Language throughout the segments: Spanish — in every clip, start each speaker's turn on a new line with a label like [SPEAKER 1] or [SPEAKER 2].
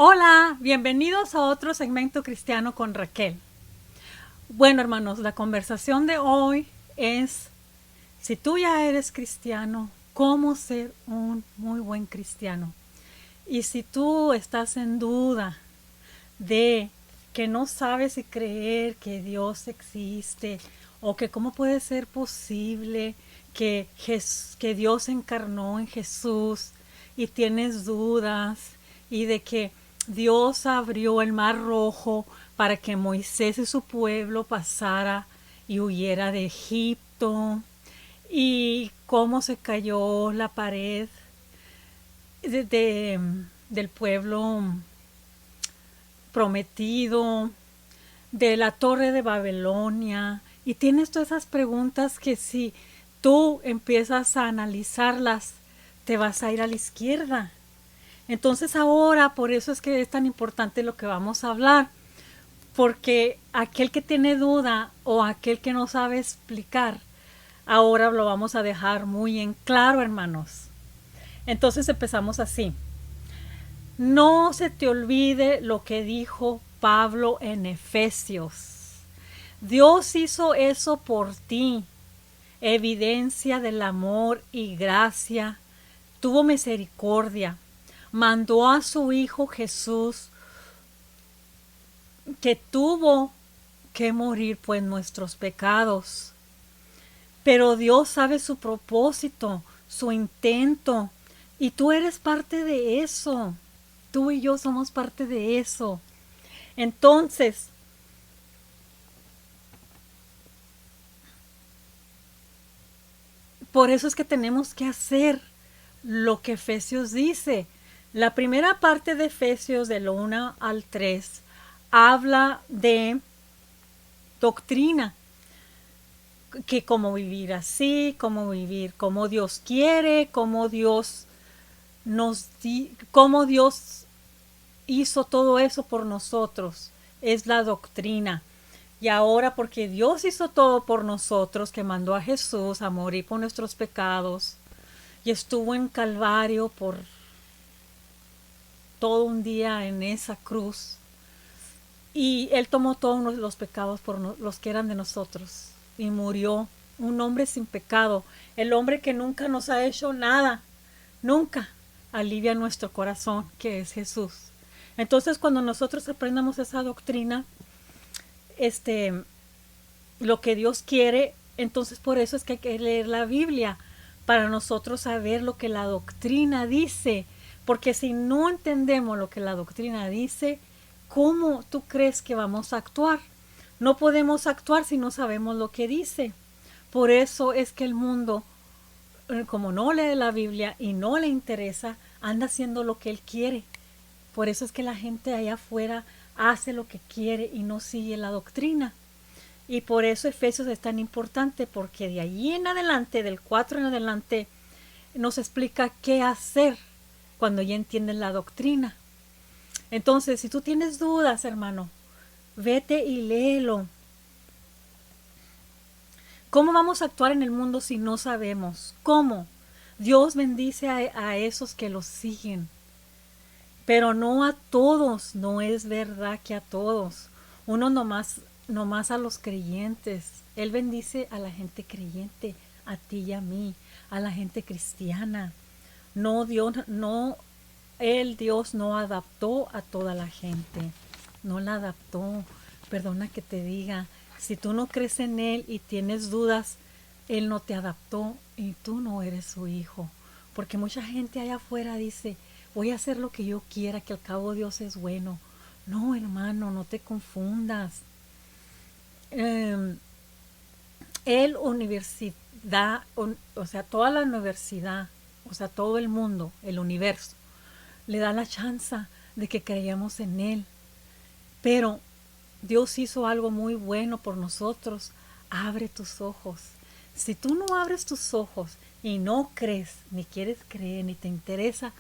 [SPEAKER 1] Hola, bienvenidos a otro segmento cristiano con Raquel. Bueno, hermanos, la conversación de hoy es, si tú ya eres cristiano, ¿cómo ser un muy buen cristiano? Y si tú estás en duda de que no sabes si creer que Dios existe o que cómo puede ser posible que Dios encarnó en Jesús y tienes dudas y de que Dios abrió el mar rojo para que Moisés y su pueblo pasara y huyera de Egipto y cómo se cayó la pared del pueblo prometido, de la torre de Babilonia, y tienes todas esas preguntas que si tú empiezas a analizarlas, te vas a ir a la izquierda. Entonces ahora, por eso es que es tan importante lo que vamos a hablar, porque aquel que tiene duda o aquel que no sabe explicar, ahora lo vamos a dejar muy en claro, hermanos. Entonces empezamos así. No se te olvide lo que dijo Pablo en Efesios. Dios hizo eso por ti, evidencia del amor y gracia. Tuvo misericordia. Mandó a su Hijo Jesús, que tuvo que morir por nuestros pecados. Pero Dios sabe su propósito, su intento, y tú eres parte de eso. Tú y yo somos parte de eso. Entonces, por eso es que tenemos que hacer lo que Efesios dice. La primera parte de Efesios, del 1 al 3, habla de doctrina, que cómo vivir así, cómo vivir como Dios quiere, cómo Dios hizo todo eso por nosotros. Es la doctrina. Y ahora, porque Dios hizo todo por nosotros, que mandó a Jesús a morir por nuestros pecados y estuvo en Calvario por todo un día en esa cruz, y Él tomó todos los pecados por los que eran de nosotros y murió, un hombre sin pecado, el hombre que nunca nos ha hecho nada, nunca alivia nuestro corazón, que es Jesús. Entonces, cuando nosotros aprendamos esa doctrina, lo que Dios quiere, entonces por eso es que hay que leer la Biblia, para nosotros saber lo que la doctrina dice, porque si no entendemos lo que la doctrina dice, ¿cómo tú crees que vamos a actuar? No podemos actuar si no sabemos lo que dice. Por eso es que el mundo, como no lee la Biblia y no le interesa, anda haciendo lo que él quiere. Por eso es que la gente allá afuera hace lo que quiere y no sigue la doctrina. Y por eso Efesios es tan importante, porque de allí en adelante, del 4 en adelante, nos explica qué hacer cuando ya entienden la doctrina. Entonces, si tú tienes dudas, hermano, vete y léelo. ¿Cómo vamos a actuar en el mundo si no sabemos? ¿Cómo? Dios bendice a esos que los siguen, pero no a todos. No es verdad que a todos. Uno nomás a los creyentes. Él bendice a la gente creyente, a ti y a mí, a la gente cristiana. No, Dios no adaptó a toda la gente. No la adaptó. Perdona que te diga, si tú no crees en Él y tienes dudas, Él no te adaptó y tú no eres su hijo. Porque mucha gente allá afuera dice, voy a hacer lo que yo quiera, que al cabo Dios es bueno. No, hermano, no te confundas. Eh, universidad, o sea, toda la universidad, o sea, todo el mundo, el universo, le da la chance de que creamos en Él. Pero Dios hizo algo muy bueno por nosotros. Abre tus ojos. Si tú no abres tus ojos y no crees, ni quieres creer, ni te interesa,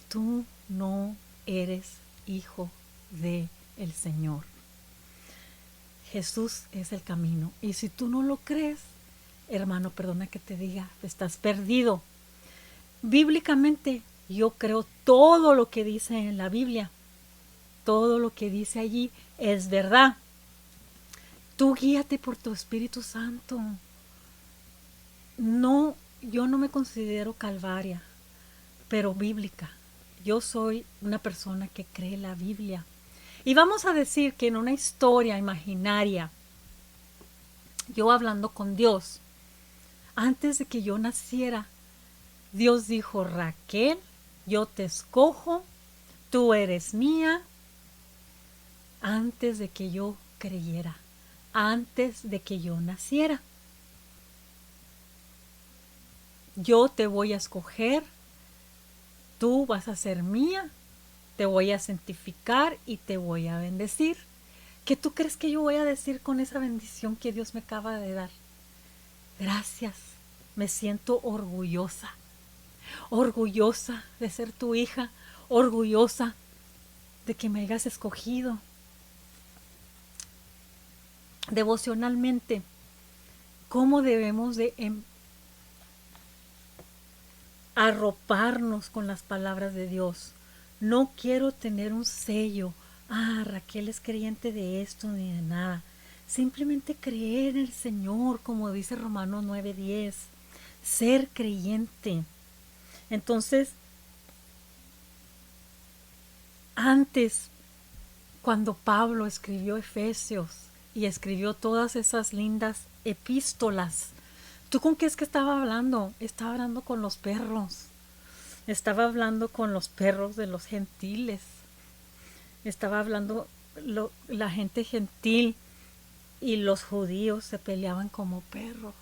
[SPEAKER 1] tú no eres hijo de el Señor. Jesús es el camino. Y si tú no lo crees, hermano, perdona que te diga, estás perdido. Bíblicamente, yo creo todo lo que dice en la Biblia. todo lo que dice allí es verdad. Tú guíate por tu Espíritu Santo. No, yo no me considero calvaria, pero bíblica. Yo soy una persona que cree la Biblia. Y vamos a decir que en una historia imaginaria, yo hablando con Dios, antes de que yo naciera, Dios dijo: Raquel, yo te escojo, tú eres mía, antes de que yo creyera, antes de que yo naciera. Yo te voy a escoger, tú vas a ser mía, te voy a santificar y te voy a bendecir. ¿Qué tú crees que yo voy a decir con esa bendición que Dios me acaba de dar? Gracias, me siento orgullosa, orgullosa de ser tu hija, orgullosa de que me hayas escogido. Devocionalmente, ¿cómo debemos de arroparnos con las palabras de Dios? No quiero tener un sello. Raquel es creyente de esto ni de nada. Simplemente creer en el Señor, como dice Romanos 9:10. Ser creyente. Entonces, antes, cuando Pablo escribió Efesios y escribió todas esas lindas epístolas, ¿tú con qué es que estaba hablando? Estaba hablando con los perros. Estaba hablando con los perros de los gentiles. Estaba hablando la gente gentil, y los judíos se peleaban como perros.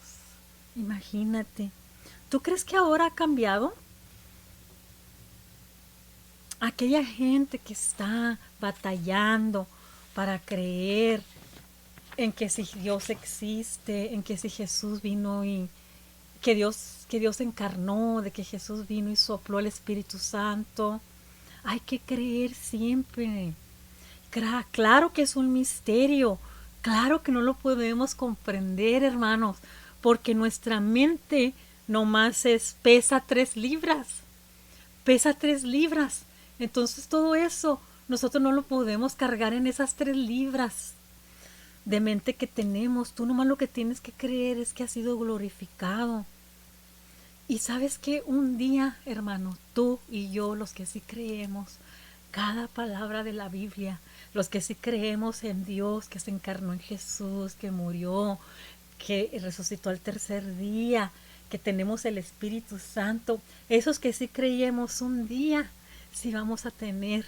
[SPEAKER 1] Imagínate. ¿Tú crees que ahora ha cambiado? Aquella gente que está batallando para creer en que si Dios existe, en que si Jesús vino y que Dios encarnó, de que Jesús vino y sopló el Espíritu Santo. Hay que creer siempre. Claro que es un misterio. Claro que no lo podemos comprender, hermanos, porque nuestra mente nomás pesa 3 libras. Pesa 3 libras. Entonces todo eso nosotros no lo podemos cargar en esas 3 libras de mente que tenemos. Tú nomás lo que tienes que creer es que ha sido glorificado. Y sabes que un día, hermano, tú y yo, los que sí creemos cada palabra de la Biblia, los que sí creemos en Dios, que se encarnó en Jesús, que murió, que resucitó al 3er día, que tenemos el Espíritu Santo, esos que sí creemos, un día sí vamos a tener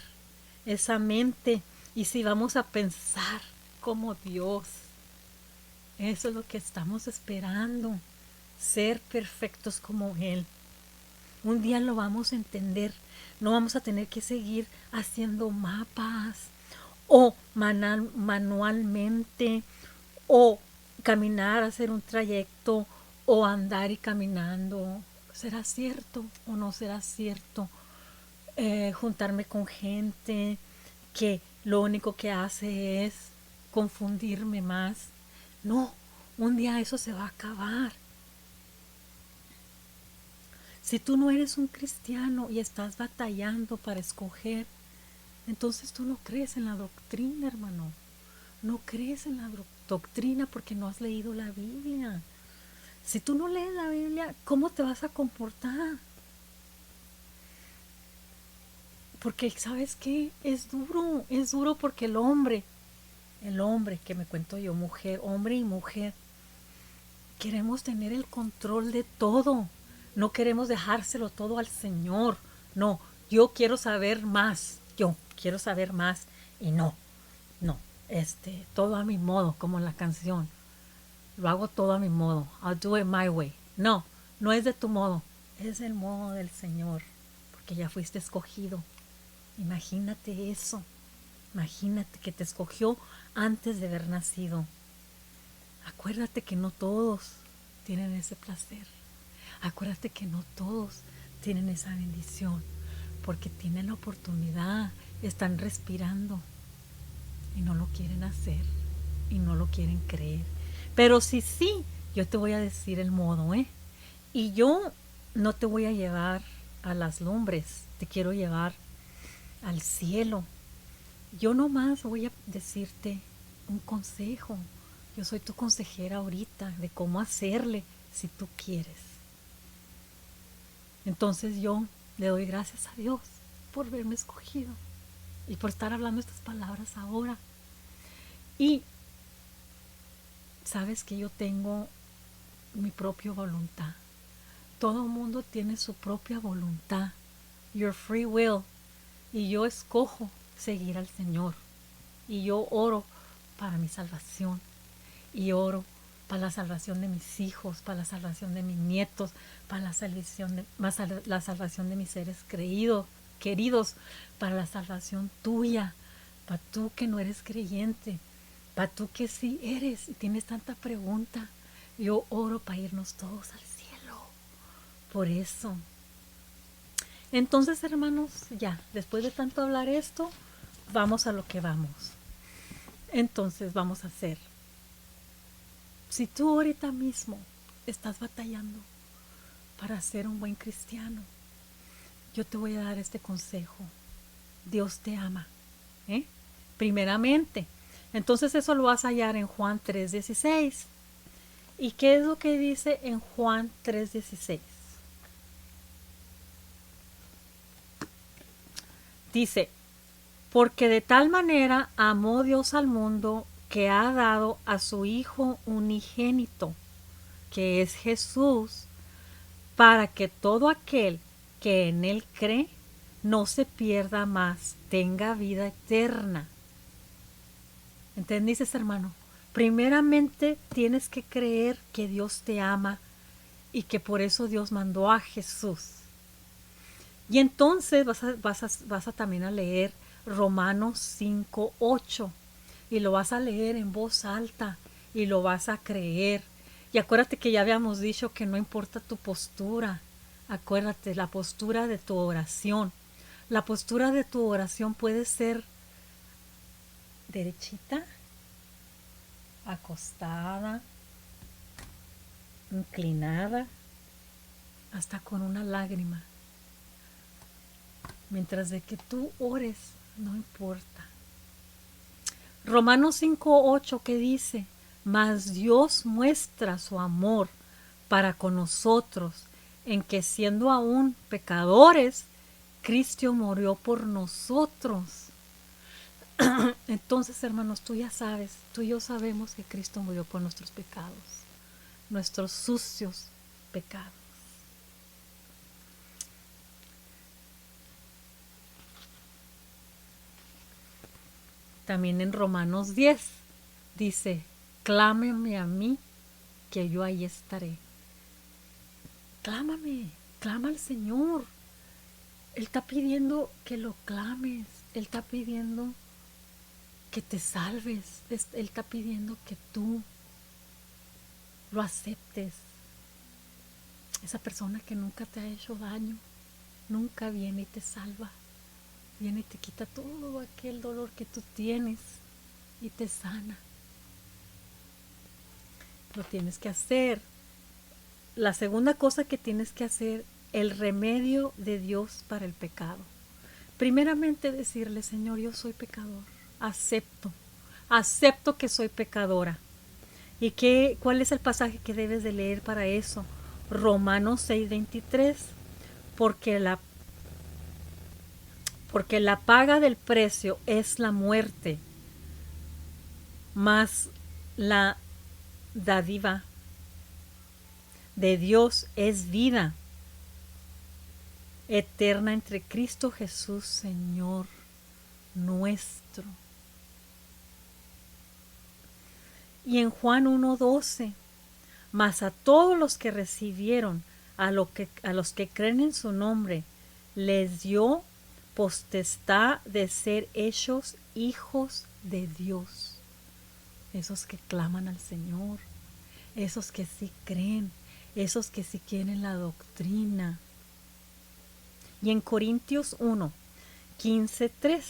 [SPEAKER 1] esa mente y sí vamos a pensar como Dios. Eso es lo que estamos esperando, ser perfectos como Él. Un día lo vamos a entender. No vamos a tener que seguir haciendo mapas o manualmente, o caminar, hacer un trayecto, o andar y caminando. ¿Será cierto o no será cierto? Juntarme con gente que lo único que hace es confundirme más. No, un día eso se va a acabar. Si tú no eres un cristiano y estás batallando para escoger, entonces tú no crees en la doctrina, hermano. No crees en la doctrina porque no has leído la Biblia. Si tú no lees la Biblia, ¿cómo te vas a comportar? Porque, ¿sabes qué? Es duro porque el hombre que me cuento yo, mujer, hombre y mujer, queremos tener el control de todo. No queremos dejárselo todo al Señor. No, yo quiero saber más. Yo quiero saber más. Y no, todo a mi modo, como en la canción. Lo hago todo a mi modo. I'll do it my way. No, no es de tu modo. Es el modo del Señor. Porque ya fuiste escogido. Imagínate eso. Imagínate que te escogió antes de haber nacido. Acuérdate que no todos tienen ese placer. Acuérdate que no todos tienen esa bendición, porque tienen la oportunidad, están respirando y no lo quieren hacer y no lo quieren creer. Pero sí, yo te voy a decir el modo, y yo no te voy a llevar a las lumbres, te quiero llevar al cielo. yo nomás voy a decirte un consejo. Yo soy tu consejera ahorita de cómo hacerle si tú quieres. Entonces yo le doy gracias a Dios por haberme escogido y por estar hablando estas palabras ahora. Y sabes que yo tengo mi propia voluntad. Todo el mundo tiene su propia voluntad. Your free will. Y yo escojo seguir al Señor. Y yo oro para mi salvación. Y oro para la salvación de mis hijos, para la salvación de mis nietos, para la salvación de mis seres queridos, para la salvación tuya, para tú que no eres creyente, para tú que sí eres y tienes tanta pregunta. Yo oro para irnos todos al cielo. Por eso. Entonces, hermanos, ya, después de tanto hablar esto, vamos a lo que vamos. Entonces, vamos a hacer. Si tú ahorita mismo estás batallando para ser un buen cristiano, yo te voy a dar este consejo. Dios te ama, ¿eh? Primeramente. Entonces eso lo vas a hallar en Juan 3:16. ¿Y qué es lo que dice en Juan 3:16? Dice, porque de tal manera amó Dios al mundo que ha dado a su Hijo unigénito, que es Jesús, para que todo aquel que en Él cree no se pierda más, tenga vida eterna. ¿Entendiste, hermano? Primeramente tienes que creer que Dios te ama y que por eso Dios mandó a Jesús. Y entonces vas a también a leer Romanos 5:8 y lo vas a leer en voz alta y lo vas a creer. Y acuérdate que ya habíamos dicho que no importa tu postura. Acuérdate, la postura de tu oración. La postura de tu oración puede ser derechita, acostada, inclinada, hasta con una lágrima. Mientras de que tú ores, no importa. Romanos 5:8 que dice, mas Dios muestra su amor para con nosotros, en que siendo aún pecadores, Cristo murió por nosotros. Entonces, hermanos, tú ya sabes, tú y yo sabemos que Cristo murió por nuestros pecados, nuestros sucios pecados. También en Romanos 10 dice, clámame a mí, que yo ahí estaré. Clámame, clama al Señor. Él está pidiendo que lo clames. Él está pidiendo que te salves. Él está pidiendo que tú lo aceptes. Esa persona que nunca te ha hecho daño, nunca viene y te salva. Viene y te quita todo aquel dolor que tú tienes y te sana. Lo tienes que hacer. La segunda cosa que tienes que hacer, el remedio de Dios para el pecado. Primeramente decirle, Señor, yo soy pecador. Acepto que soy pecadora. ¿Y cuál es el pasaje que debes de leer para eso? Romanos 6:23. Porque la paga del precio es la muerte, mas la dádiva de Dios es vida eterna entre Cristo Jesús, Señor nuestro. Y en Juan 1:12, mas a todos los que recibieron, a los que creen en su nombre, les dio potestad de ser hechos hijos de Dios. Esos que claman al Señor, esos que sí creen, esos que sí quieren la doctrina. Y en Corintios 1:15-3,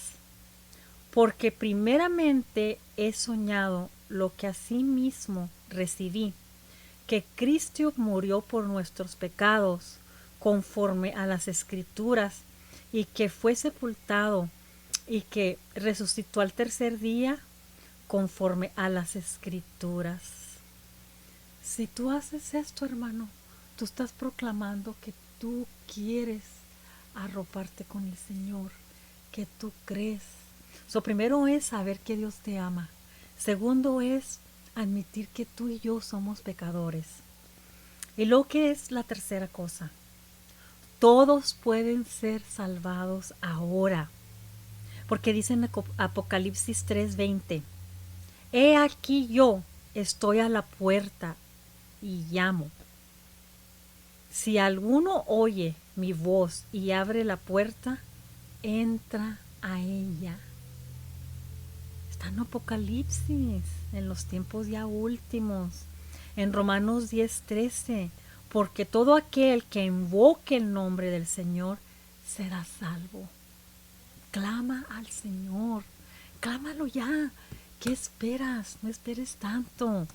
[SPEAKER 1] porque primeramente he soñado lo que asimismo recibí, que Cristo murió por nuestros pecados, conforme a las Escrituras, y que fue sepultado y que resucitó al tercer día conforme a las escrituras. Si tú haces esto, hermano, tú estás proclamando que tú quieres arroparte con el Señor, que tú crees. Primero es saber que Dios te ama. Segundo es admitir que tú y yo somos pecadores. Y lo que es la tercera cosa, todos pueden ser salvados ahora. Porque dice en Apocalipsis 3:20, he aquí yo estoy a la puerta y llamo. Si alguno oye mi voz y abre la puerta, entra a ella. Está en Apocalipsis, en los tiempos ya últimos. En Romanos 10:13, porque todo aquel que invoque el nombre del Señor será salvo. Clama al Señor, clámalo ya. ¿Qué esperas? No esperes tanto.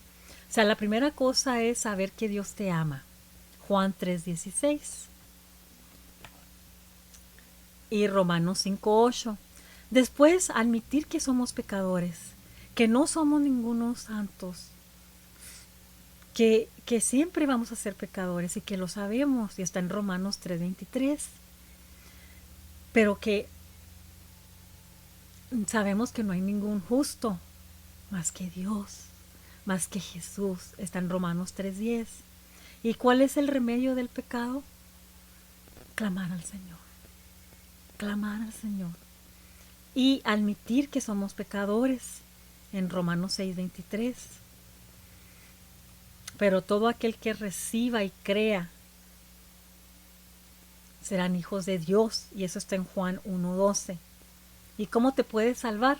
[SPEAKER 1] La primera cosa es saber que Dios te ama. Juan 3:16 y Romanos 5:8. Después, admitir que somos pecadores, que no somos ningunos santos, que siempre vamos a ser pecadores y que lo sabemos, y está en Romanos 3:23, pero que sabemos que no hay ningún justo más que Dios, más que Jesús, está en Romanos 3:10. ¿Y cuál es el remedio del pecado? Clamar al Señor, clamar al Señor y admitir que somos pecadores en Romanos 6:23. Pero todo aquel que reciba y crea serán hijos de Dios, y eso está en Juan 1:12. ¿Y cómo te puedes salvar?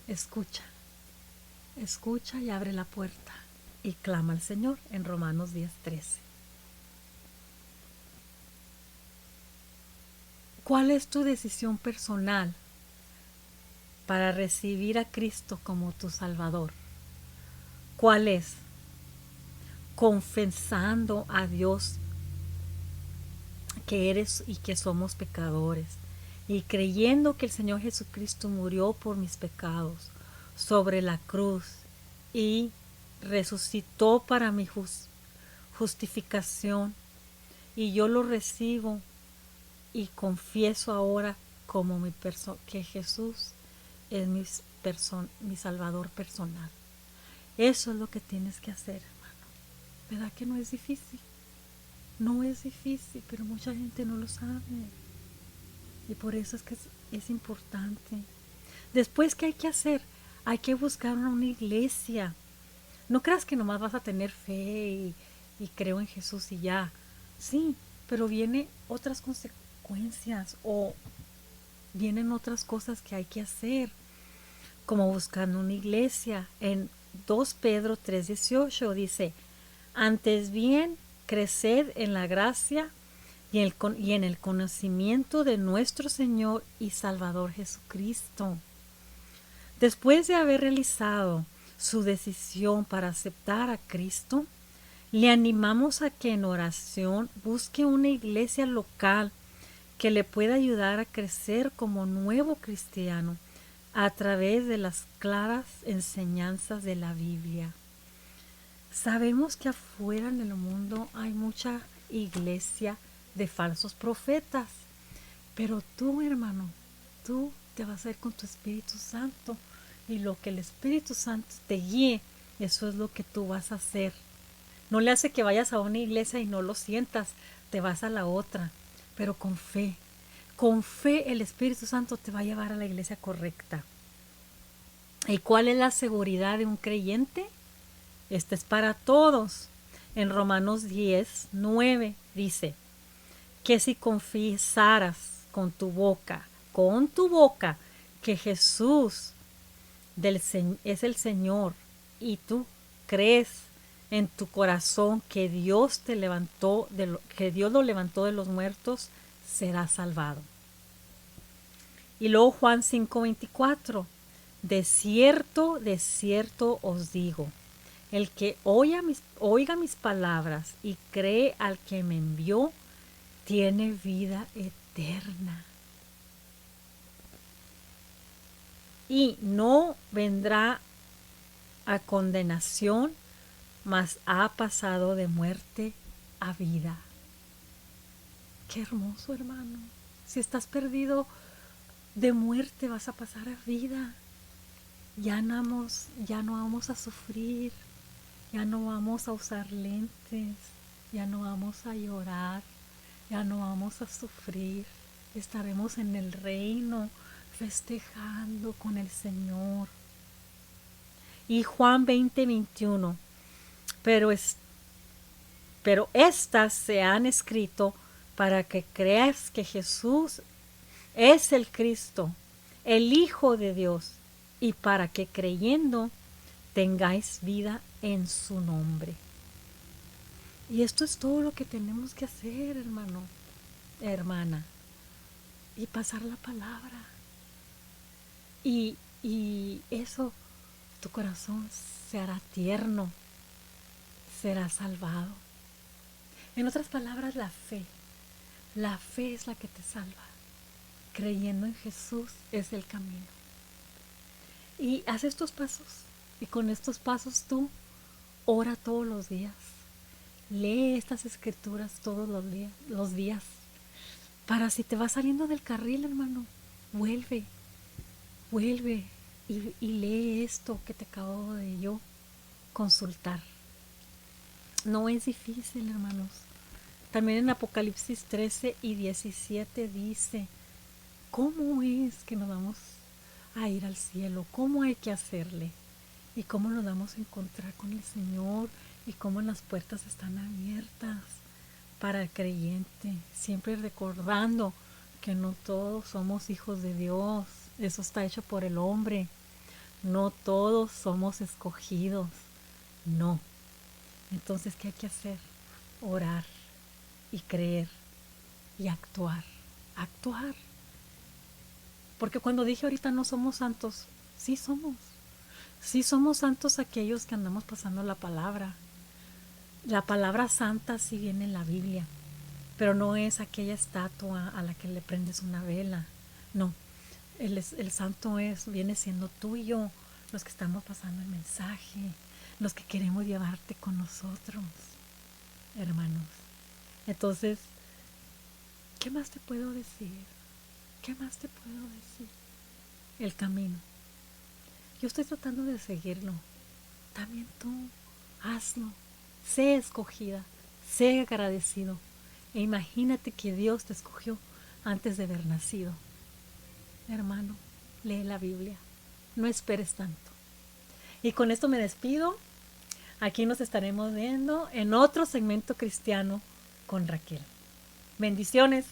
[SPEAKER 1] Escucha, escucha y abre la puerta y clama al Señor en Romanos 10:13. ¿Cuál es tu decisión personal para recibir a Cristo como tu Salvador? ¿Cuál es? Confesando a Dios que eres y que somos pecadores, y creyendo que el Señor Jesucristo murió por mis pecados sobre la cruz y resucitó para mi justificación, y yo lo recibo y confieso ahora como que Jesús es mi Salvador personal. Eso es lo que tienes que hacer, hermano. ¿Verdad que no es difícil? No es difícil, pero mucha gente no lo sabe. Y por eso es que es importante. Después, ¿qué hay que hacer? Hay que buscar una iglesia. No creas que nomás vas a tener fe y creo en Jesús y ya. Sí, pero vienen otras consecuencias o vienen otras cosas que hay que hacer, como buscando una iglesia. En 2 Pedro 3:18 dice, antes bien, creced en la gracia y en el conocimiento de nuestro Señor y Salvador Jesucristo. Después de haber realizado su decisión para aceptar a Cristo, le animamos a que en oración busque una iglesia local que le pueda ayudar a crecer como nuevo cristiano a través de las claras enseñanzas de la Biblia. Sabemos que afuera en el mundo hay mucha iglesia de falsos profetas, pero tú, hermano, tú te vas a ir con tu Espíritu Santo, y lo que el Espíritu Santo te guíe, eso es lo que tú vas a hacer. No le hace que vayas a una iglesia y no lo sientas, te vas a la otra, pero con fe. Con fe el Espíritu Santo te va a llevar a la iglesia correcta. ¿Y cuál es la seguridad de un creyente? Esta es para todos. En Romanos 10:9 dice que si confesaras con tu boca, que Jesús es el Señor, y tú crees en tu corazón que Dios lo levantó de los muertos, serás salvado. Y luego Juan 5:24, de cierto os digo, el que oiga mis palabras y cree al que me envió, tiene vida eterna. y no vendrá a condenación, mas ha pasado de muerte a vida. Qué hermoso, hermano. Si estás perdido de muerte, vas a pasar a vida. Ya no vamos a sufrir, ya no vamos a usar lentes, ya no vamos a llorar, ya no vamos a sufrir. Estaremos en el reino festejando con el Señor. Y Juan 20:21, pero estas se han escrito para que creas que Jesús es el Cristo, el Hijo de Dios, y para que creyendo tengáis vida en su nombre. Y esto es todo lo que tenemos que hacer, hermano, hermana, y pasar la palabra. Y eso, tu corazón se hará tierno, será salvado. En otras palabras, la fe es la que te salva. Creyendo en Jesús es el camino. Y haz estos pasos. Y con estos pasos tú ora todos los días. Lee estas escrituras todos los días. Para si te vas saliendo del carril, hermano, vuelve y lee esto que te acabo de yo consultar. No es difícil, hermanos. También en Apocalipsis 13:17 dice, ¿cómo es que nos vamos a ir al cielo? ¿Cómo hay que hacerle? ¿Y cómo nos vamos a encontrar con el Señor? ¿Y cómo las puertas están abiertas para el creyente? Siempre recordando que no todos somos hijos de Dios. Eso está hecho por el hombre. No todos somos escogidos. No. Entonces, ¿qué hay que hacer? Orar y creer y actuar. Actuar. Porque cuando dije ahorita no somos santos, sí somos. Sí somos santos aquellos que andamos pasando la palabra. La palabra santa sí viene en la Biblia, pero no es aquella estatua a la que le prendes una vela. No, el santo viene siendo tú y yo, los que estamos pasando el mensaje, los que queremos llevarte con nosotros, hermanos. Entonces, ¿qué más te puedo decir? ¿Qué más te puedo decir? El camino. Yo estoy tratando de seguirlo. También tú, hazlo. Sé escogida, sé agradecido. E imagínate que Dios te escogió antes de haber nacido. Hermano, lee la Biblia. No esperes tanto. Y con esto me despido. Aquí nos estaremos viendo en otro segmento cristiano con Raquel. Bendiciones.